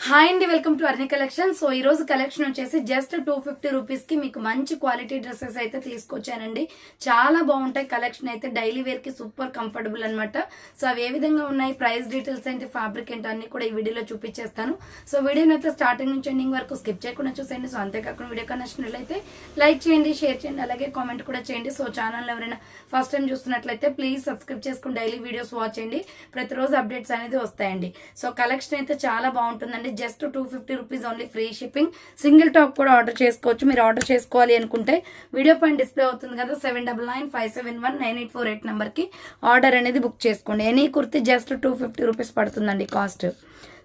Hi అండి, welcome to అర్ని collection. So ఈ రోజు కలెక్షన్ వచ్చేసి జస్ట్ 250 రూపీస్ కి మీకు మంచి క్వాలిటీ డ్రెస్సెస్ అయితే తీసుకొచ్చానండి. చాలా బాగుంటాయి. కలెక్షన్ అయితే డైలీ వేర్ కి సూపర్ కంఫర్టబుల్ అనమాట. సో అవి ఏ విధంగా ఉన్నాయి, ప్రైస్ డీటెయిల్స్ ఏంటి, ఫ్యాబ్రిక్ ఏంటి అన్ని కూడా ఈ వీడియోలో చూపించేస్తాను. సో వీడియోని అయితే స్టార్టింగ్ నుంచి ఎండింగ్ వరకు స్కిప్ చేయకుండా చూసేయండి. సో అంతేకాకుండా వీడియో నచ్చినట్లయితే లైక్ చేయండి, షేర్ చేయండి, అలాగే కామెంట్ కూడా చేయండి. సో ఛానల్ ఎవరైనా ఫస్ట్ టైం చూస్తున్నట్లయితే ప్లీజ్ సబ్స్క్రైబ్ చేసుకుని డైలీ వీడియోస్ వాచ్ చేయండి. ప్రతిరోజు అప్డేట్స్ అనేది వస్తాయండి. సో కలెక్షన్ అయితే చాలా బాగుంటుందండి. Just 250 rupees only, free shipping. Single top కూడా ఆర్డర్ చేసుకోవచ్చు. మీరు ఆర్డర్ చేసుకోవాలి అనుకుంటే వీడియో పైన డిస్ప్లే అవుతుంది కదా, 7995719848 నెంబర్ కి ఆర్డర్ అనేది బుక్ చేసుకోండి. ఎనీ కుర్తి జస్ట్ 250 రూపీస్ పడుతుందండి cost.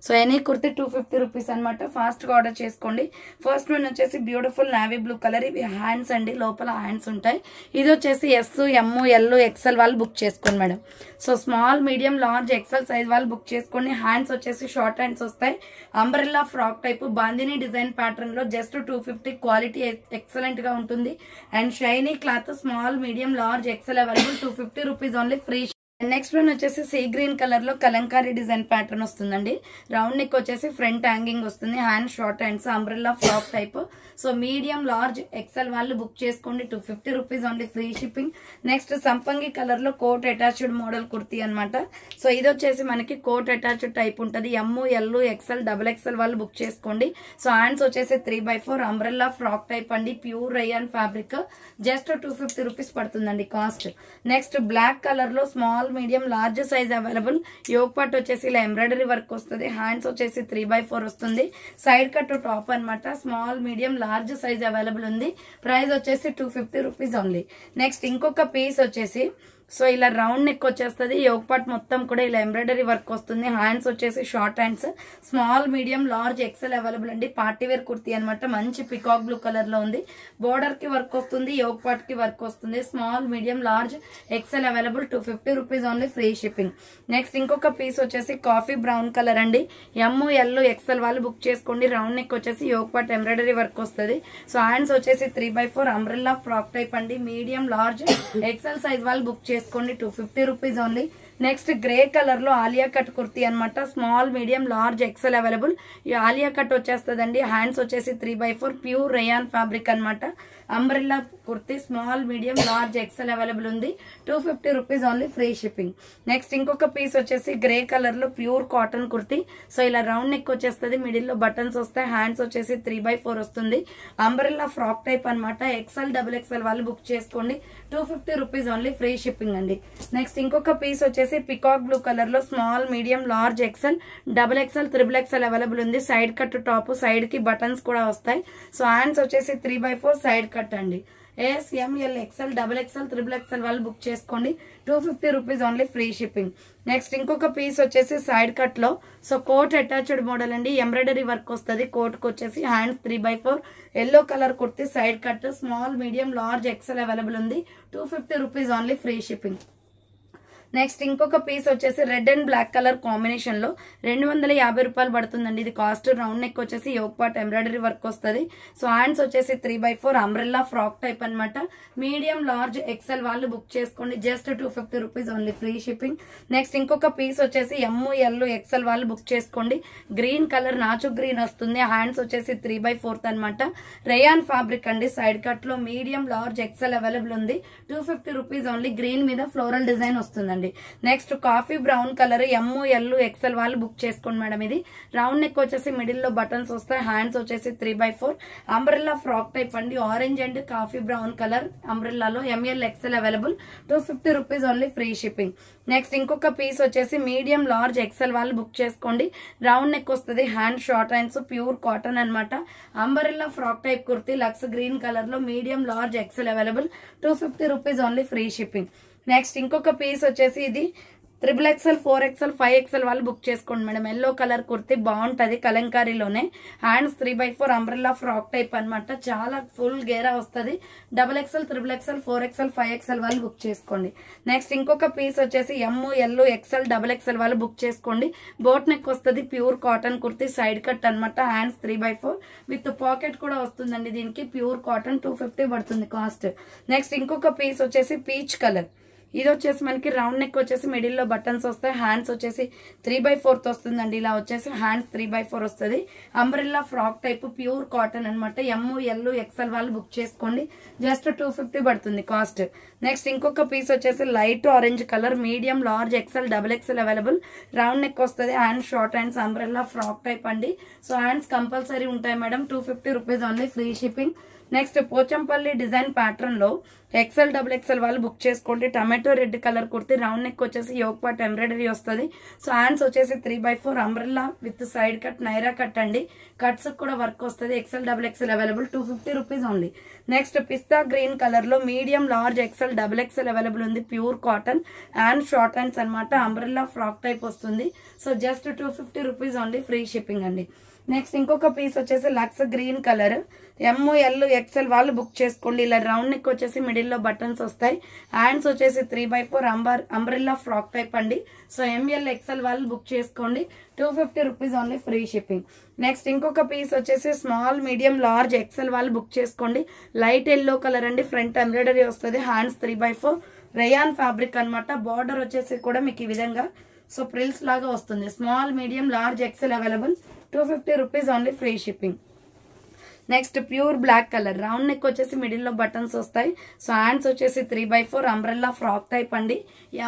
So any kurti 250 rupees అనమాట. ఫాస్ట్ గా ఆర్డర్ చేసుకోండి. ఫస్ట్ వన్ వచ్చేసి బ్యూటిఫుల్ నావీ బ్లూ కలర్. ఇవి హ్యాండ్స్ అండి, లోపల హ్యాండ్స్ ఉంటాయి. ఇది వచ్చేసి ఎస్, ఎమ్, ఎల్, ఎక్సెల్ వాళ్ళు బుక్ చేసుకోండి madam. So small, medium, large, XL size వాళ్ళు బుక్ చేసుకోండి. హ్యాండ్స్ వచ్చేసి షార్ట్ హ్యాండ్స్ వస్తాయి. Umbrella frock type bandhani design pattern లో జస్ట్ 250. క్వాలిటీ ఎక్సలెంట్ గా ఉంటుంది. And shiny cloth, small, medium, large, XL available. 250 rupees only, free. Next one వచ్చేసి sea green colour లో Kalamkari design pattern వస్తుందండి. రౌండ్ నెక్ వచ్చేసి front hanging వస్తుంది. Hand short hands, umbrella frock type. So medium, large, XL వాళ్ళు book చేసుకోండి. 250 rupees only, free shipping. Next సంపంగి colour లో coat attached model kurti అనమాట. సో ఇది వచ్చేసి మనకి కోట్ అటాచ్డ్ టైప్ ఉంటుంది. M, L, XL, double XL వాళ్ళు బుక్ చేసుకోండి. సో హ్యాండ్స్ వచ్చేసి 3/4 అంబ్రెల్లా ఫ్రాక్ టైప్ అండి. Pure rayon fabric. Just 250 rupees పడుతుందండి కాస్ట్. నెక్స్ట్ బ్లాక్ కలర్ లో small, medium, large size available. Yoke part వచ్చేసి ఇలా ఎంబ్రాయిడరీ వర్క్ వస్తుంది. హ్యాండ్స్ వచ్చేసి 3/4 వస్తుంది. సైడ్ కట్ టాప్ అనమాట. Small, medium, large size available ఉంది. ప్రైస్ వచ్చేసి 250 రూపీస్ ఓన్లీ. నెక్స్ట్ ఇంకొక పీస్ వచ్చేసి సో ఇలా రౌండ్ నెక్ వచ్చేస్తుంది. యోగ్ పార్ట్ మొత్తం కూడా ఇలా ఎంబ్రాయిడరీ వర్క్ వస్తుంది. హ్యాండ్స్ వచ్చేసి short hands. Small, medium, large, XL available అండి. పార్టీ వేర్ కుర్తీ అనమాట. మంచి పికాక్ బ్లూ కలర్ లో ఉంది. బోర్డర్ కి వర్క్ వస్తుంది, యోగ్ పార్ట్ కి వర్క్ వస్తుంది. Small, medium, large, XL available. 250 rupees only, free shipping. Next ఇంకొక పీస్ వచ్చేసి కాఫీ బ్రౌన్ కలర్ అండి. ఎమ్, ఎల్, ఎక్సెల్ వాళ్ళు బుక్ చేసుకోండి. రౌండ్ నెక్ వచ్చేసి యోగ్ పార్ట్ ఎంబ్రాయిడరీ వర్క్ వస్తుంది. సో హ్యాండ్స్ వచ్చేసి 3/4 అంబ్రెల్లా ఫ్రాక్ టైప్ అండి. మీడియం, లార్జ్, ఎక్సెల్ సైజ్ వాళ్ళు బుక్ చేసుకోండి. 250 rupees only. Next grey colour లో ఆలియా కట్ కుర్తీ అనమాట. Small, medium, large, XL available. ఈ ఆలియా కట్ వచ్చేస్తుందండి. హ్యాండ్స్ వచ్చేసి 3/4 ప్యూర్ రేయాన్ ఫ్యాబ్రిక్ అనమాట. Umbrella kurti, small, medium, large, XL available ఉంది. 250 rupees only, free shipping. Next ఇంకొక పీస్ వచ్చేసి గ్రే కలర్ లో ప్యూర్ కాటన్ కుర్తీ. సో ఇలా రౌండ్ నెక్ వచ్చేస్తుంది. మిడిల్ లో బటన్స్ వస్తాయి. హ్యాండ్స్ వచ్చేసి 3/4 వస్తుంది. అంబ్రెల్లా ఫ్రాక్ టైప్ అనమాట. ఎక్సెల్, డబుల్ ఎక్సెల్ వాళ్ళు బుక్ చేసుకోండి. 250 రూపీస్ ఓన్లీ, ఫ్రీ షిప్పింగ్ అండి. నెక్స్ట్ ఇంకొక పీస్ వచ్చేసి పికాక్ బ్లూ కలర్ లో small, medium, large, XL, double XL, triple XL available ఉంది. సైడ్ కట్ టాప్, సైడ్ కి బటన్స్ కూడా వస్తాయి. సో హ్యాండ్స్ వచ్చేసి 3/4 సైడ్ కట్ అండి. S, M, L, XL, double XL, triple XL వాళ్ళు బుక్ చేసుకోండి. 250 rupees only, free shipping. Next ఇంకొక piece వచ్చేసి సైడ్ కట్ లో సో కోట్ అటాచ్డ్ మోడల్ అండి. ఎంబ్రాయిడరీ వర్క్ వస్తుంది. కోట్ కి వచ్చేసి hands 3/4 yellow colour kurti, side cut, small, medium, large, XL available ఉంది. 250 rupees only, free shipping. Next ఇంకొక పీస్ వచ్చేసి red and black colour combination లో 250 రూపాయలు పడుతుందండి. ఇది కాస్ట్. రౌండ్ నెక్ వచ్చేసి యోగ్ పార్ట్ ఎంబ్రాయిడరీ వర్క్ వస్తుంది. సో హ్యాండ్స్ వచ్చేసి 3/4 అంబ్రెల్లా ఫ్రాక్ టైప్ అనమాట. మీడియం, లార్జ్, ఎక్సెల్ వాళ్ళు బుక్ చేసుకోండి. Just 250 rupees only, free shipping. Next ఇంకొక పీస్ వచ్చేసి ఎమ్, ఎల్, ఎక్సెల్ వాళ్ళు బుక్ చేసుకోండి. గ్రీన్ కలర్ నాచు గ్రీన్ వస్తుంది. హ్యాండ్స్ వచ్చేసి 3/4 అనమాట. రేయాన్ ఫ్యాబ్రిక్ అండి. సైడ్ కట్ లో మీడియం, లార్జ్, ఎక్సెల్ అవైలబుల్ ఉంది. 250 రూపీస్ ఓన్లీ. గ్రీన్ మీద ఫ్లోరల్ డిజైన్ వస్తుందండి. Next coffee brown colour M, L, XL వాళ్ళు బుక్ చేసుకోండి మేడం. ఇది రౌండ్ నెక్ వచ్చేసి మిడిల్ లో బటన్స్ వస్తాయి. హ్యాండ్స్ వచ్చేసి 3/4 అంబ్రెల్లా ఫ్రాక్ టైప్ అండి. Orange and coffee brown colour అంబ్రెల్లాలో M L, XL available. 250 rupees only, free shipping. Next ఇంకొక పీస్ వచ్చేసి మీడియం, లార్జ్, ఎక్సెల్ వాళ్ళు బుక్ చేసుకోండి. రౌండ్ నెక్ వస్తుంది. Hand short hands, pure cotton అనమాట. Umbrella frock type kurti, lux green colour లో medium, large, XL available. 250 rupees only, free shipping. Next ఇంకొక piece వచ్చేసి ఇది 3XL, 4XL, 5XL వాళ్ళు బుక్ చేసుకోండి మేడం. ఎల్లో కలర్ కుర్తి బాగుంటది. కలంకారీలోనే హ్యాండ్స్ 3/4 అంబ్రెల్లా ఫ్రాక్ టైప్ అనమాట. చాలా ఫుల్ గేరా వస్తుంది. XXL, 3XL, 4XL, 5XL వాళ్ళు బుక్ చేసుకోండి. నెక్స్ట్ ఇంకొక పీస్ వచ్చేసి ఎమ్, ఎల్, ఎక్సెల్, XXL వాళ్ళు బుక్ చేసుకోండి. బోట్ నెక్ వస్తుంది. Pure cotton kurti, side cut అనమాట. హ్యాండ్స్ 3/4 విత్ పాకెట్ కూడా వస్తుందండి. దీనికి ప్యూర్ కాటన్ 250 పడుతుంది కాస్ట్. నెక్స్ట్ ఇంకొక పీస్ వచ్చేసి పీచ్ కలర్. ఇది వచ్చేసి మనకి రౌండ్ నెక్ వచ్చేసి మిడిల్ లో బటన్స్ వస్తాయి. హ్యాండ్స్ వచ్చేసి 3/4 వస్తుందండి. ఇలా వచ్చేసి హ్యాండ్స్ 3/4 వస్తుంది. Umbrella frock type pure cotton అనమాట. ML XL వాళ్ళు బుక్ చేసుకోండి. జస్ట్ 250 పడుతుంది కాస్ట్. నెక్స్ట్ ఇంకొక పీస్ వచ్చేసి light orange colour, medium, large, XL, XXL available. Round neck వస్తుంది. Hands short hands, umbrella frock type అండి. సో హ్యాండ్స్ కంపల్సరీ ఉంటాయి madam. 250 rupees only, free shipping. Next Pochampalli design pattern లో XL, XXL వాళ్ళు book చేసుకోండి. Tomato red colour kurti, round neck వచ్చేసి yoke part embroidery వస్తుంది. So hands వచ్చేసి 3/4 umbrella with side cut, Naira cut అండి. Cuts కూడా వర్క్ వస్తుంది. XL, XXL available, 250 rupees only. Next pista green colour లో medium, large, XL, XXL available ఉంది. Pure cotton and short hands అనమాట. Umbrella frock type వస్తుంది. So just 250 rupees only, free shipping అండి. Next ఇంకొక piece వచ్చేసి lux green colour, ML XL వాళ్ళు book చేసుకోండి. ఇలా రౌండ్ నెక్ వచ్చేసి మిడిల్ లో బటన్స్ వస్తాయి. హ్యాండ్స్ వచ్చేసి 3/4 అంబ్రెల్లా ఫ్రాక్ టైప్ అండి. సో ML XL వాళ్ళు బుక్ చేసుకోండి. 250 rupees only, free shipping. Next ఇంకొక పీస్ వచ్చేసి స్మాల్, మీడియం, లార్జ్, XL వాళ్ళు బుక్ చేసుకోండి. లైట్ ఎల్లో కలర్ అండి. ఫ్రంట్ ఎంబ్రాయిడరీ వస్తుంది. హ్యాండ్స్ 3/4 రేయాన్ ఫ్యాబ్రిక్ అనమాట. బార్డర్ వచ్చేసి కూడా మీకు ఈ విధంగా సో ప్రిల్స్ లాగా వస్తుంది. Small, medium, large, XL available, 250 rupees only, free shipping. Next pure black colour, round neck వచ్చేసి మిడిల్ లో బటన్స్ వస్తాయి. సో హ్యాండ్స్ వచ్చేసి 3/4 అంబ్రెల్లా ఫ్రాక్ టైప్ అండి.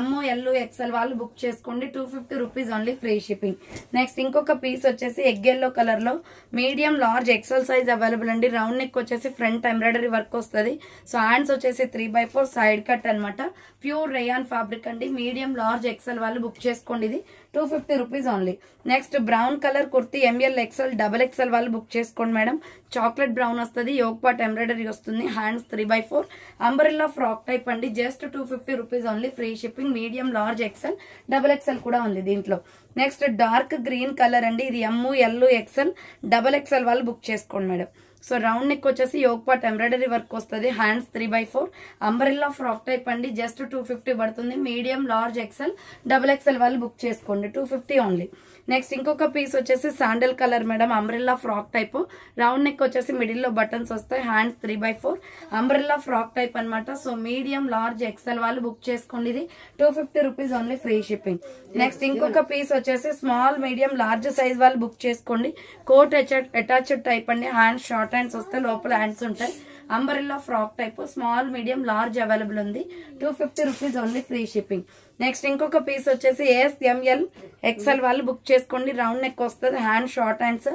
ML XL వాళ్ళు బుక్ చేసుకోండి. 250 rupees only, free shipping. Next ఇంకొక పీస్ వచ్చేసి egg yellow colour లో medium, large, XL size available అండి. రౌండ్ నెక్ వచ్చేసి ఫ్రంట్ ఎంబ్రాయిడరీ వర్క్ వస్తుంది. సో హ్యాండ్స్ వచ్చేసి 3/4 సైడ్ కట్ అనమాట. ప్యూర్ రేయాన్ ఫ్యాబ్రిక్ అండి. మీడియం, లార్జ్, XL వాళ్ళు బుక్ చేసుకోండి. ఇది 250 rupees only. Next brown colour kurti, ML XL, XXL వాళ్ళు బుక్ చేసుకోండి మేడం. చాక్లెట్ బ్రౌన్ వస్తుంది. యోక్ పార్ట్ ఎంబ్రాయిడరీ వస్తుంది. హ్యాండ్స్ 3/4 అంబ్రెల్లా ఫ్రాక్ టైప్ అండి. Just 250 rupees only, free shipping. Medium, large, XL, XXL కూడా ఉంది దీంట్లో. నెక్స్ట్ డార్క్ గ్రీన్ కలర్ అండి. ఇది ML XL, XXL వాళ్ళు బుక్ చేసుకోండి మేడం. సో రౌండ్ నెక్ వచ్చేసి యోక్ పార్ట్ ఎంబ్రాయిడరీ వర్క్ వస్తుంది. హ్యాండ్స్ 3/4 అంబ్రెల్లా ఫ్రాక్ టైప్ అండి. జస్ట్ 250 పడుతుంది. మీడియం, లార్జ్, XL, XXL వాళ్ళు బుక్ చేసుకోండి. 250 ఓన్లీ. నెక్స్ట్ ఇంకొక పీస్ వచ్చేసి sandal colour madam. Umbrella frock type, round neck వచ్చేసి మిడిల్ లో బటన్స్ వస్తాయి. హ్యాండ్స్ 3/4 అంబ్రెల్లా ఫ్రాక్ టైప్ అనమాట. సో మీడియం, లార్జ్, XL వాళ్ళు బుక్ చేసుకోండి. ఇది 250 rupees only, free shipping. Next ఇంకొక పీస్ వచ్చేసి స్మాల్, మీడియం, లార్జ్ సైజ్ వాళ్ళు బుక్ చేసుకోండి. కోట్ అటాచ్డ్ టైప్ అండి. హ్యాండ్స్ షార్ట్ హ్యాండ్స్ వస్తాయి. లోపల హ్యాండ్స్ ఉంటాయి. Umbrella frock type, small, medium, large available ఉంది. 250 rupees only, free shipping. Next ఇంకొక పీస్ వచ్చేసి ML XL వాళ్ళు బుక్ చేసుకోండి. రౌండ్ నెక్ వస్తుంది. Hand short hands,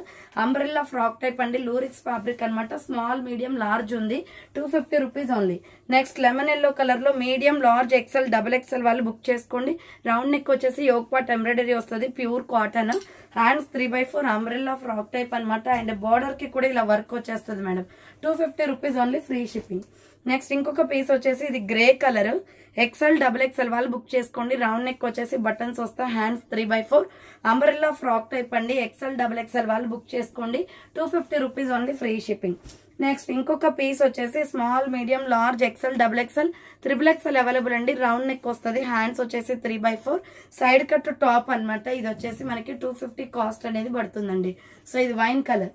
umbrella frock type అండి. లూరిక్స్ ఫ్యాబ్రిక్ అనమాట. స్మాల్, మీడియం, లార్జ్ ఉంది. 250 rupees only. Next lemon yellow colour లో మీడియం, లార్జ్, XL, XXL వాళ్ళు బుక్ చేసుకోండి. రౌండ్ నెక్ వచ్చేసి యోక్ పార్ట్ ఎంబ్రాయిడరీ వస్తుంది. Pure cotton. Hands 3/4 umbrella frock type అనమాట. And border కి కూడా ఇలా వర్క్ వచ్చేస్తుంది madam. 250 rupees only, free shipping. Next ఇంకొక పీస్ వచ్చేసి ఇది గ్రే కలర్, XL, XXL వాళ్ళు బుక్ చేసుకోండి. రౌండ్ నెక్ వచ్చేసి బటన్స్ వస్తాయి. హ్యాండ్స్ 3/4 అంబ్రెల్లా ఫ్రాక్ టైప్ అండి. XL, XXL వాళ్ళు బుక్ చేసుకోండి. 250 rupees only, free shipping. Next ఇంకొక పీస్ వచ్చేసి small, medium, large, XL, XXL, XXL available అండి. రౌండ్ నెక్ వస్తుంది. హ్యాండ్స్ వచ్చేసి 3/4 సైడ్ కట్ టాప్ అనమాట. ఇది వచ్చేసి మనకి 250 కాస్ట్ అనేది పడుతుందండి. సో ఇది wine colour.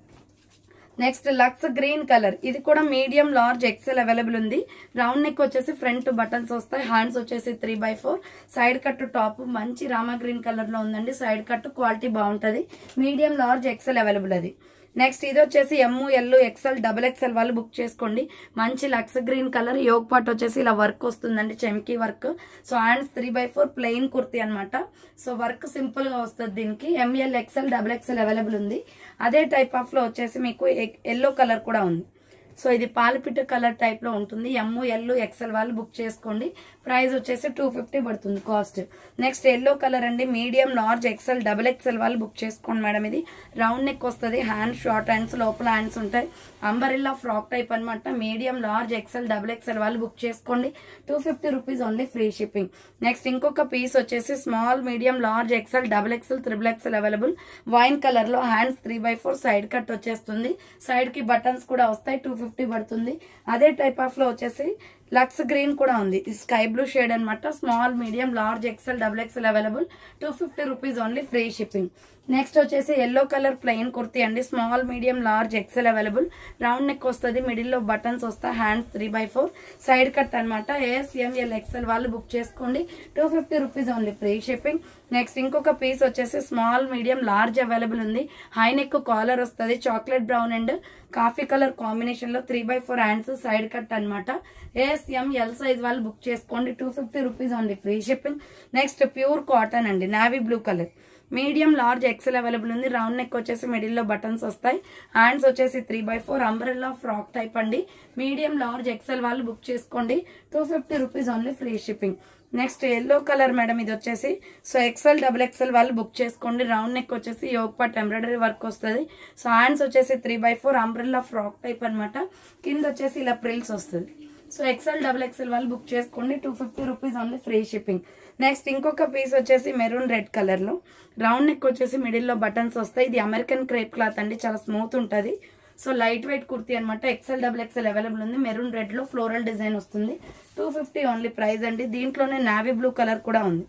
Next Lux green colour, ఇది కూడా మీడియం, లార్జ్, XL అవైలబుల్ ఉంది. రౌండ్ నెక్ వచ్చేసి ఫ్రంట్ బటన్స్ వస్తాయి. హ్యాండ్స్ వచ్చేసి 3/4 సైడ్ కట్ టాప్. మంచి రామా గ్రీన్ కలర్ లో ఉందండి. సైడ్ కట్ క్వాలిటీ బాగుంటది. మీడియం, లార్జ్, XL అవైలబుల్ అది. నెక్స్ట్ ఇది వచ్చేసి ML XL, XXL వాళ్ళు బుక్ చేసుకోండి. మంచి lux green colour. Yoke part వచ్చేసి ఇలా వర్క్ వస్తుందండి, చెమ్కీ work. So hands 3/4 plain kurti అనమాట. సో వర్క్ సింపుల్ గా వస్తుంది దీనికి. ML XL, XXL అవైలబుల్ ఉంది. అదే టైప్ ఆఫ్ లో వచ్చేసి మీకు ఎల్లో కలర్ కూడా ఉంది. సో ఇది పాలపిట్ట కలర్ టైప్ లో ఉంటుంది. ML XL వాళ్ళు బుక్ చేసుకోండి. ప్రైస్ వచ్చేసి 250 పడుతుంది కాస్ట్. నెక్స్ట్ ఎల్లో కలర్ అండి. మీడియం, లార్జ్, XL, XXL వాళ్ళు బుక్ చేసుకోండి మేడం. ఇది రౌండ్ నెక్ వస్తుంది. హ్యాండ్స్ షార్ట్ హ్యాండ్స్, లోపల హ్యాండ్స్ ఉంటాయి. అంబరెల్లా ఫ్రాక్ టైప్ అనమాట. మీడియం, లార్జ్, XL, XXL వాళ్ళు బుక్ చేసుకోండి. 250 rupees only, free shipping. Next ఇంకొక పీస్ వచ్చేసి small, medium, large, XL, XXL, XXL available. Wine colour లో హ్యాండ్స్ 3/4 సైడ్ కట్ వచ్చేస్తుంది. సైడ్ కి బటన్స్ కూడా వస్తాయి. 250 పడుతుంది. అదే టైప్ ఆఫ్ లో వచ్చేసి లక్స్ గ్రీన్ కూడా ఉంది. ఇది స్కై బ్లూ షేడ్ అనమాట. Small, medium, large, XL, double XL available. 250 rupees only, free shipping. Next వచ్చేసి ఎల్లో కలర్ ప్లెయిన్ కుర్తీ అండి. Small, medium, large, XL available. Round neck వస్తుంది, మిడిల్ లో బటన్స్ వస్తాయి, హ్యాండ్స్ 3/4, సైడ్ కట్ అనమాట. ASML ఎక్సెల్ వాళ్ళు book చేసుకోండి. 250 rupees only, free shipping. Next ఇంకొక piece వచ్చేసి స్మాల్, మీడియం, లార్జ్ అవైలబుల్ ఉంది. హై నెక్ కాలర్ వస్తుంది, chocolate brown and coffee colour combination లో 3/4 హ్యాండ్స్, సైడ్ కట్ అనమాట. ASML సైజ్ వాళ్ళు బుక్ చేసుకోండి. 250 rupees only, free shipping. Next pure cotton అండి, navy blue colour. Medium, large, XL available ఉంది. Round neck వచ్చేసి middle లో buttons వస్తాయి, హ్యాండ్స్ వచ్చేసి 3/4, అంబ్రెల్లా ఫ్రాక్ టైప్ అండి. మీడియం, లార్జ్, ఎక్సెల్ వాళ్ళు బుక్ చేసుకోండి. 250 rupees only, free shipping. Next yellow colour madam, ఇది వచ్చేసి సో ఎక్సెల్, డబుల్ ఎక్సెల్ వాళ్ళు బుక్ చేసుకోండి. రౌండ్ నెక్ వచ్చేసి యోగ్ పార్ట్ ఎంబ్రాయిడరీ వర్క్ వస్తుంది. సో హ్యాండ్స్ వచ్చేసి 3/4, అంబ్రెల్లా ఫ్రాక్ టైప్ అనమాట. కింద వచ్చేసి ఇలా ప్రిల్స్ వస్తుంది. సో ఎక్సెల్, డబుల్ ఎక్సెల్ వాళ్ళు బుక్ చేసుకోండి. 250 rupees only, free shipping. Next ఇంకొక పీస్ వచ్చేసి మెరూన్ రెడ్ కలర్ లో, రౌండ్ నెక్ వచ్చేసి మిడిల్ లో బటన్స్ వస్తాయి. ఇది అమెరికన్ క్రేప్ క్లాత్ అండి, చాలా స్మూత్ ఉంటుంది. సో లైట్ వెయిట్ కుర్తీ అనమాట. ఎక్సెల్, డబుల్ ఎక్సెల్ అవైలబుల్ ఉంది. మెరూన్ రెడ్ లో ఫ్లోరల్ డిజైన్ వస్తుంది. 250 ఓన్లీ ప్రైస్ అండి. దీంట్లోనే నావీ బ్లూ కలర్ కూడా ఉంది.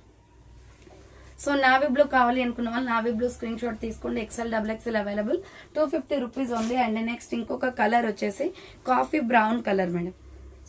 సో నావీ బ్లూ కావాలి అనుకున్న వాళ్ళు నావీ బ్లూ స్క్రీన్ షాట్ తీసుకోండి. XL, double XL available. 250 rupees only. And next ఇంకొక కలర్ వచ్చేసి coffee brown colour madam.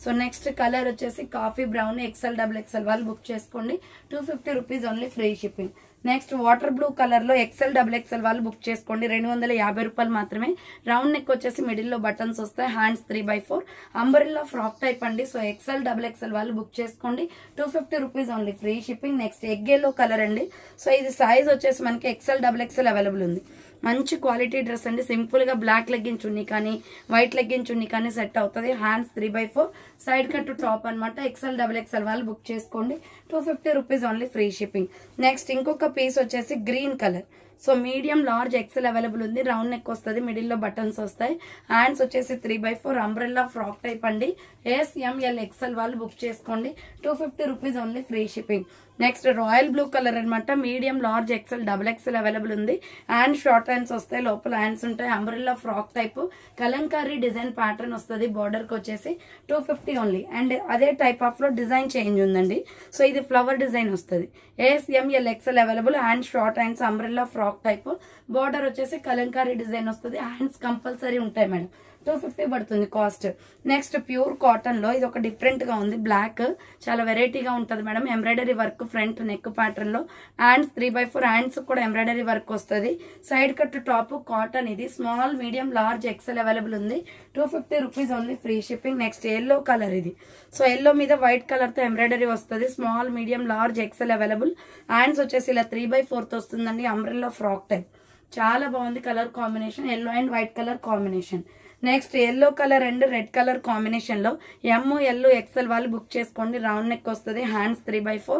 So next colour వచ్చేసి coffee brown, XL, double XL వాళ్ళు బుక్ చేసుకోండి. 250 rupees only, free shipping. Next water blue colour లో XL, double XL వాళ్ళు book చేసుకోండి. 250 రూపాయలు మాత్రమే. రౌండ్ నెక్ వచ్చేసి మిడిల్ లో బటన్స్ వస్తాయి, హ్యాండ్స్ 3/4, అంబ్రెల్లా ఫ్రాక్ టైప్ అండి. సో ఎక్సెల్, డబుల్ ఎక్సెల్ వాళ్ళు బుక్ చేసుకోండి. 250 rupees only, free shipping. Next egg yellow colour అండి. సో ఇది సైజ్ వచ్చేసి మనకి ఎక్సెల్, డబుల్ ఎక్సెల్ అవైలబుల్ ఉంది. మంచి క్వాలిటీ డ్రెస్ అండి. సింపుల్ గా బ్లాక్ లెగ్గిన్ చున్నీ కానీ, వైట్ లెగ్గిన్ చున్నీ కానీ సెట్ అవుతుంది. హ్యాండ్స్ 3/4, సైడ్ కట్ టాప్ అనమాట. ఎక్సెల్, డబుల్ ఎక్సెల్ వాళ్ళు బుక్ చేసుకోండి. 250 rupees only, free shipping. Next ఇంకొక పీస్ వచ్చేసి green colour. So medium, large, XL available ఉంది. రౌండ్ నెక్ వస్తుంది, మిడిల్ లో బటన్స్ వస్తాయి, హ్యాండ్స్ వచ్చేసి 3/4, అంబ్రెల్లా ఫ్రాక్ టైప్ అండి. ASML ఎక్సెల్ వాళ్ళు బుక్ చేసుకోండి. 250 rupees only, free shipping. Next royal blue colour అనమాట. Medium, large, XL, double XL available ఉంది. హ్యాండ్ షార్ట్ హ్యాండ్స్ వస్తాయి, లోపల హ్యాండ్స్ ఉంటాయి. Umbrella frock type Kalamkari design pattern వస్తుంది. బార్డర్ కి వచ్చేసి 250 ఓన్లీ. అండ్ అదే టైప్ ఆఫ్ లో డిజైన్ చేంజ్ ఉందండి. సో ఇది ఫ్లవర్ డిజైన్ వస్తుంది. ASML XL available. Hand short hands, umbrella frock type, border వచ్చేసి కలంకారీ డిజైన్ వస్తుంది. హ్యాండ్స్ కంపల్సరీ ఉంటాయి మేడం. 250 పడుతుంది కాస్ట్. నెక్స్ట్ ప్యూర్ కాటన్ లో ఇది ఒక డిఫరెంట్ గా ఉంది. బ్లాక్ చాలా వెరైటీగా ఉంటుంది madam. Embroidery work front neck pattern లో, హ్యాండ్స్ 3/4, హ్యాండ్స్ కూడా ఎంబ్రాయిడరీ వర్క్ వస్తుంది. Side cut top cotton. ఇది small, medium, large, XL available ఉంది. 250 rupees only, free shipping. Next yellow colour ఇది. సో ఎల్లో మీద వైట్ కలర్ తో ఎంబ్రాయిడరీ వస్తుంది. Small, medium, large, XL available. Hands వచ్చేసి ఇలా 3/4 వస్తుందండి. అంబ్రెల్లా ఫ్రాక్ టైప్ చాలా బాగుంది. Colour combination yellow and white colour combination. Next yellow colour and red colour combination లో ML ఎక్సెల్ వాళ్ళు బుక్ చేసుకోండి. రౌండ్ నెక్ వస్తుంది, హ్యాండ్స్ 3/4,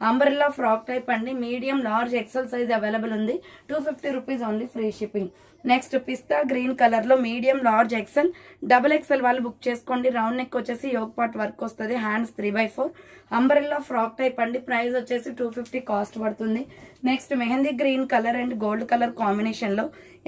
అంబ్రెల్లా ఫ్రాక్ టైప్ అండి. Medium, large, XL size available ఉంది. 250 rupees only, free shipping. Next pista green colour లో medium, large, XL, double XL వాళ్ళు book చేసుకోండి. Round neck వచ్చేసి యోగ్ పార్ట్ వర్క్ వస్తుంది. హ్యాండ్స్ 3/4, అంబ్రెల్లా ఫ్రాక్ టైప్ అండి. Price వచ్చేసి 250 cost పడుతుంది. Next mehndi green colour and gold colour combination లో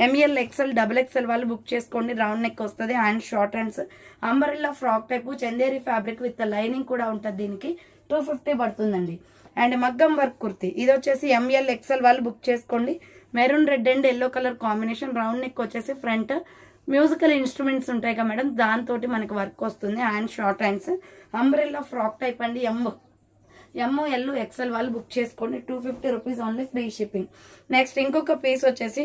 ML XL, double XL వాళ్ళు బుక్ చేసుకోండి. రౌండ్ నెక్ వస్తుంది, hand short hands, umbrella frock type, Chanderi fabric with lining కూడా ఉంటుంది. దీనికి 250 పడుతుందండి. అండ్ మగ్గం వర్క్ కుర్తి. ఇది వచ్చేసి ML ఎక్సెల్ వాళ్ళు బుక్ చేసుకోండి. Maroon red and yellow colour combination. Round neck వచ్చేసి ఫ్రంట్ మ్యూజికల్ ఇన్స్ట్రుమెంట్స్ ఉంటాయి కదా మేడం, దాంతో మనకి వర్క్ వస్తుంది. Hand short hands, umbrella frock type అండి. ML ఎక్సెల్ వాళ్ళు బుక్ చేసుకోండి. 250 rupees only, free shipping. Next ఇంకొక పీస్ వచ్చేసి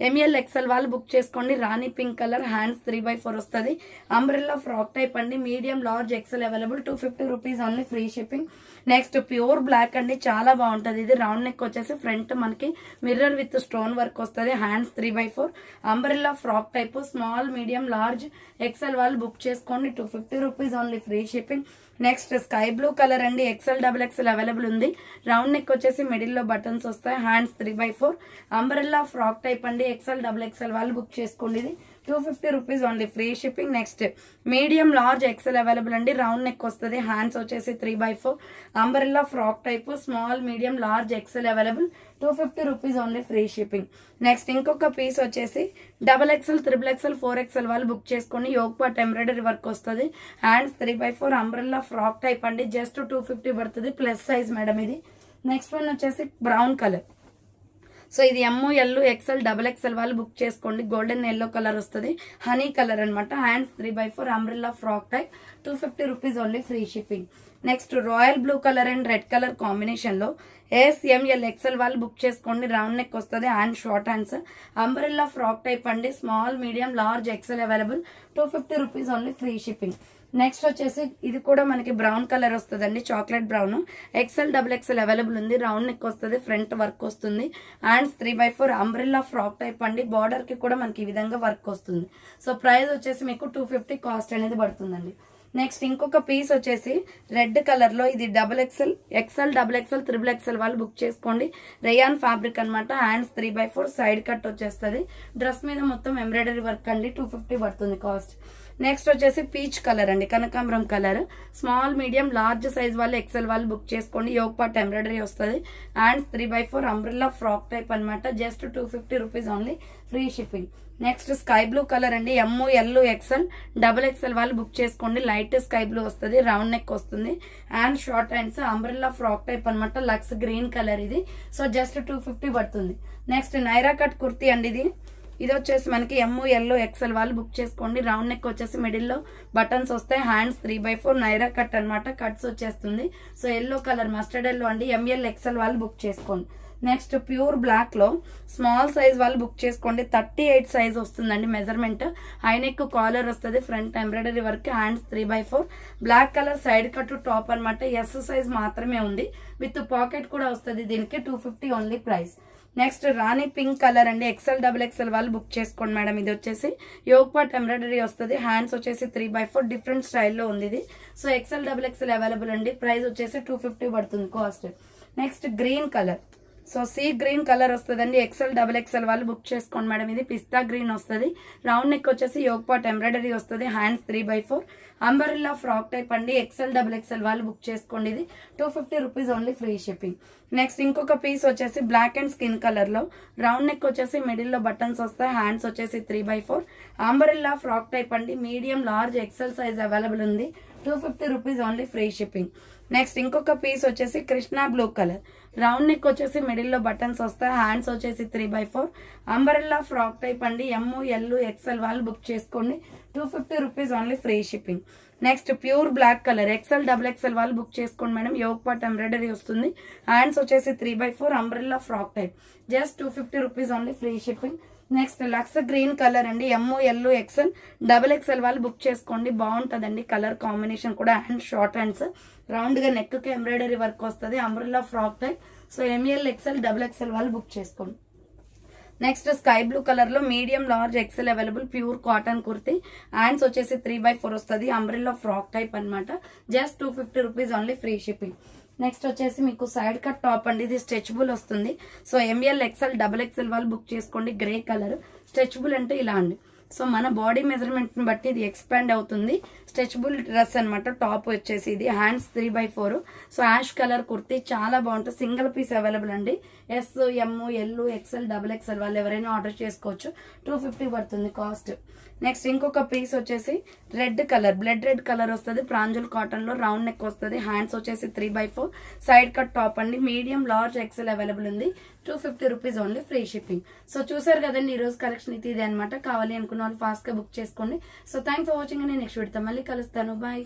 ML ఎక్సెల్ వాళ్ళు బుక్ చేసుకోండి. రాణి పింక్ కలర్, హ్యాండ్స్ 3/4 వస్తుంది. అంబ్రెల్లా ఫ్రాక్ టైప్ అండి. Medium, large, XL available. 250 rupees only, free shipping. Next pure black అండి, చాలా బాగుంటది. ఇది రౌండ్ నెక్ వచ్చేసి ఫ్రంట్ మనకి మిర్రర్ విత్ స్టోన్ వర్క్ వస్తుంది. Hands 3/4, umbrella frock type. Small, medium, large, XL వాళ్ళు బుక్ చేసుకోండి. 250 rupees only, free shipping. Next sky blue colour అండి. ఎక్సెల్, డబుల్ ఎక్సెల్ అవైలబుల్ ఉంది. రౌండ్ నెక్ వచ్చేసి మిడిల్ లో buttons వస్తాయి. హ్యాండ్స్ 3/4, అంబ్రెల్లా ఫ్రాక్ టైప్ అండి. XL double XL వాళ్ళు book చేసుకోండి. ఇది 250 rupees only, free shipping. Next medium large XL available అండి. రౌండ్ నెక్ వస్తుంది, హ్యాండ్స్ వచ్చేసి 3/4 umbrella frock type, small medium large XL available, 250 rupees only, free shipping. Next ఇంకొక piece వచ్చేసి double XL, triple XL, 4XL వాళ్ళు book చేసుకోండి. Yoke part embroidery work వస్తుంది, hands 3/4 umbrella frock type అండి. Just 250 పడుతుంది, plus size madam ఇది. Next one వచ్చేసి brown colour. So ఇది ML XL డబల్ ఎక్స్ఎల్ వాళ్ళు బుక్ చేసుకోండి. గోల్డెన్ ఎల్లో కలర్ వస్తుంది, హనీ కలర్ అనమాట. Hands 3/4 umbrella frock type, 250 rupees only, free shipping. Next royal blue colour and red colour combination లో SML XL వాళ్ళు book చేసుకోండి. Round neck వస్తుంది, hand short hands, umbrella frock type అండి. Small medium large XL available, 250 rupees only, free shipping. Next వచ్చేసి ఇది కూడా మనకి brown colour వస్తుందండి, chocolate brown. XL double XL available ఉంది. రౌండ్ నెక్ వస్తుంది, ఫ్రంట్ వర్క్ వస్తుంది, హ్యాండ్స్ 3/4 అంబ్రెల్లా ఫ్రాక్ టైప్ అండి. బార్డర్ కి కూడా మనకి ఈ విధంగా వర్క్ వస్తుంది. సో ప్రైస్ వచ్చేసి మీకు 250 కాస్ట్ అనేది పడుతుందండి. నెక్స్ట్ ఇంకొక పీస్ వచ్చేసి రెడ్ కలర్ లో, ఇది XL double XL triple XL వాళ్ళు బుక్ చేసుకోండి. రేయాన్ ఫ్యాబ్రిక్ అనమాట. హ్యాండ్స్ 3/4 సైడ్ కట్ వచ్చేస్తుంది. డ్రెస్ మీద మొత్తం ఎంబ్రాయిడరీ వర్క్ అండి, 250 పడుతుంది కాస్ట్. నెక్స్ట్ వచ్చేసి పీచ్ కలర్ అండి, కనకాంబరం colour. Small medium large size వాళ్ళు XL వాళ్ళు బుక్ చేసుకోండి. యోగ్ పార్ట్ ఎంబ్రాయిడరీ వస్తుంది, హ్యాండ్స్ 3/4 అంబ్రెల్లా ఫ్రాక్ టైప్ అనమాట. Just 250 rupees only, free shipping. Next sky blue colour అండి, ML XL డబుల్ ఎక్స్ఎల్ వాళ్ళు బుక్ చేసుకోండి. లైట్ స్కై బ్లూ వస్తుంది, round neck వస్తుంది, hand short hands, umbrella frock type అనమాట. Lux green colour ఇది. So just 250 పడుతుంది. Next Naira cut kurti అండి. ఇది వచ్చేసి మనకి ML XL వాళ్ళు బుక్ చేసుకోండి. రౌండ్ నెక్ వచ్చేసి మిడిల్ లో బటన్స్ వస్తాయి, హ్యాండ్స్ 3/4 నైరా కట్ అనమాట. కట్స్ వచ్చేస్తుంది. So yellow colour, mustard yellow అండి. ML XL వాళ్ళు బుక్ చేసుకోండి. నెక్స్ట్ ప్యూర్ బ్లాక్ లో స్మాల్ సైజ్ వాళ్ళు బుక్ చేసుకోండి. 38 సైజ్ వస్తుందండి మెజర్మెంట్. హై నెక్ కాలర్ వస్తుంది, front embroidery work, hands 3/4 black colour side cut top అనమాట. S సైజ్ మాత్రమే ఉంది, విత్ పాకెట్ కూడా వస్తుంది. దీనికి 250 ఓన్లీ ప్రైస్. నెక్స్ట్ రాణి పింక్ కలర్ అండి, XL డబుల్ ఎక్స్ఎల్ వాళ్ళు బుక్ చేసుకోండి మేడం. ఇది వచ్చేసి యోగ్ పార్ట్ ఎంబ్రాయిడరీ వస్తుంది, హ్యాండ్స్ వచ్చేసి 3/4 డిఫరెంట్ స్టైల్లో ఉంది ఇది. So XL double XL available అండి. ప్రైస్ వచ్చేసి 250 పడుతుంది cost. Next green colour, so see green colour వస్తుందండి. XL డబుల్ ఎక్స్ఎల్ వాళ్ళు బుక్ చేసుకోండి మేడం. ఇది పిస్తా గ్రీన్ వస్తుంది, రౌండ్ నెక్ వచ్చేసి యోగ్ పార్ట్ ఎంబ్రాయిడరీ వస్తుంది, హ్యాండ్స్ 3/4 అంబరెల్లా ఫ్రాక్ టైప్ అండి. XL డబుల్ ఎక్స్ఎల్ వాళ్ళు బుక్ చేసుకోండి. ఇది 250 rupees only, free shipping. Next ఇంకొక పీస్ వచ్చేసి బ్లాక్ అండ్ స్కిన్ కలర్ లో, రౌండ్ నెక్ వచ్చేసి మిడిల్ లో బటన్స్ వస్తాయి, హ్యాండ్స్ వచ్చేసి 3/4 అంబరెల్లా ఫ్రాక్ టైప్ అండి. Medium large XL size available ఉంది, 250 rupees only, free shipping. Next ఇంకొక పీస్ వచ్చేసి Krishna blue colour, round neck వచ్చేసి మిడిల్ లో బటన్స్ వస్తాయి, హ్యాండ్స్ వచ్చేసి 3/4 అంబరెల్లా ఫ్రాక్ టైప్ అండి. ML XL వాళ్ళు బుక్ చేసుకోండి. 250 rupees only, free shipping. Next pure black colour, XL double XL వాళ్ళు బుక్ చేసుకోండి మేడం. యోగ్ పార్ట్ ఎంబ్రాయిడరీ వస్తుంది, హ్యాండ్స్ వచ్చేసి 3/4 umbrella frock type. Just 250 rupees only, free shipping. Next Lux green colour అండి, ML XL double XL వాళ్ళు book చేసుకోండి. బాగుంటుందండి colour combination కూడా. Hand short hands, round గా నెక్ కి ఎంబ్రాయిడరీ వర్క్ వస్తుంది, umbrella frock type. So ML XL double XL వాళ్ళు book చేసుకోండి. నెక్స్ట్ స్కై బ్లూ కలర్ లో medium large XL available, pure cotton kurti, hands వచ్చేసి 3/4 వస్తుంది, అంబ్రెల్లా ఫ్రాక్ టైప్ అనమాట. Just 250 rupees only, free shipping. Next వచ్చేసి మీకు side cut top అండి. ఇది స్ట్రెచబుల్ వస్తుంది. So ML XL double XL వాళ్ళు బుక్ చేసుకోండి. గ్రే కలర్, స్ట్రెచబుల్ అంటే ఇలా అండి. సో మన బాడీ మెజర్మెంట్ ని బట్టి ఇది ఎక్స్పాండ్ అవుతుంది. స్ట్రెచబుల్ డ్రెస్ అనమాట. టాప్ వచ్చేసి ఇది hands 3/4. So ash colour kurti చాలా బాగుంటుంది. సింగిల్ పీస్ అవైలబుల్ అండి. S, M, L, XL double XL వాళ్ళు ఎవరైనా ఆర్డర్ చేసుకోవచ్చు. 250 పడుతుంది కాస్ట్. నెక్స్ట్ ఇంకొక పీస్ వచ్చేసి red colour, blood red colour వస్తుంది. ప్రాంజల్ కాటన్ లో రౌండ్ నెక్ వస్తుంది, హ్యాండ్స్ వచ్చేసి 3/4 సైడ్ కట్ టాప్ అండి. మీడియం లార్జ్ XL అవైలబుల్ ఉంది. 250 rupees only, free shipping. So చూసారు కదండి ఈ రోజు కలెక్షన్ ఇది అనమాట. కావాలి అనుకున్న వాళ్ళు ఫాస్ట్ గా బుక్ చేసుకోండి. So thanks for watching. నేను నెక్స్ట్ వీడియోతో మళ్ళీ కలుస్తాను. బాయ్.